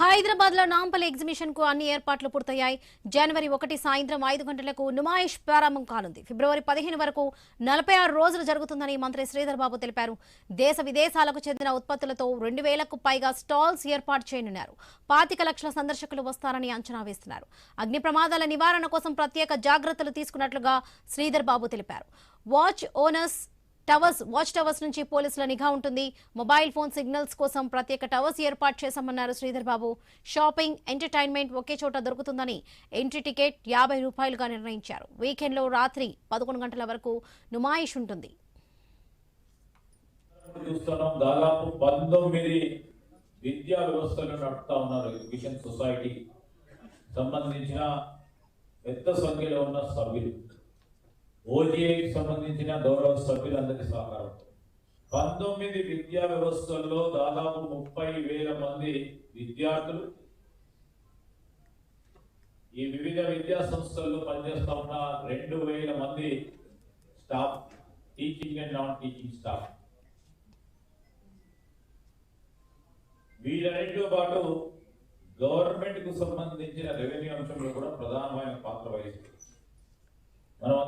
హైదరాబాద్ లో నాంపల్లి ఎగ్జిబిషన్ కు అన్ని ఏర్పాట్లు పూర్తయ్యాయి. జనవరి 1 సాయంత్రం 5 గంటలకు నుమాయిష్ ప్రారంభం కానుంది. ఫిబ్రవరి 15 వరకు 46 రోజులు జరుగుతుందని మంత్రి శ్రీధర్ బాబు తెలిపారు. దేశ విదేశాలకు చెందిన ఉత్పత్తులతో 2000కు పైగా స్టాల్స్ ఏర్పాటు చేయనున్నారు. 25 లక్షల సందర్శకులు వస్తారని అంచనా వేస్తున్నారు. అగ్ని ప్రమాదాల నివారణ కోసం ప్రత్యేక జాగ్రత్తలు తీసుకున్నట్లుగా శ్రీధర్ బాబు తెలిపారు. వాచ్ టవర్స్ నుంచి పోలీసుల నిఘా ఉంటుంది. మొబైల్ ఫోన్ సిగ్నల్స్ కోసం ప్రత్యేక టవర్స్ ఏర్పాటు చేశామన్నారు శ్రీధర్ బాబు. షాపింగ్, ఎంటర్టైన్మెంట్ ఒకే చోట దొరుకుతుందని ఎంట్రీ టికెట్ 50 రూపాయలుగా నిర్ణయించారు. వీకెండ్ లో రాత్రి 11 గంటల వరకు నుమాయిష్ ఉంటుంది. దాదాపు 19 విద్యా వ్యవస్థలు నడుపుతా ఉన్నారు. ఎడ్యుకేషన్ సొసైటీ సంబంధించిన పెద్ద సంఖ్యలో ఉన్న సభ్యులు, ఓజీఐకి సంబంధించిన గౌరవ సభ్యులందరి సహకారం 19 విద్యా వ్యవస్థల్లో దాదాపు 30,000 మంది విద్యార్థులు ఈ వివిధ విద్యా సంస్థల్లో పనిచేస్తా ఉన్న 2,000 మంది staff, teaching and non teaching staff. వీటన్నిటితో పాటు గవర్నమెంట్ కు సంబంధించిన రెవెన్యూ అంశంలో కూడా ప్రధానమైన పాత్ర వహిస్తుంది. మనం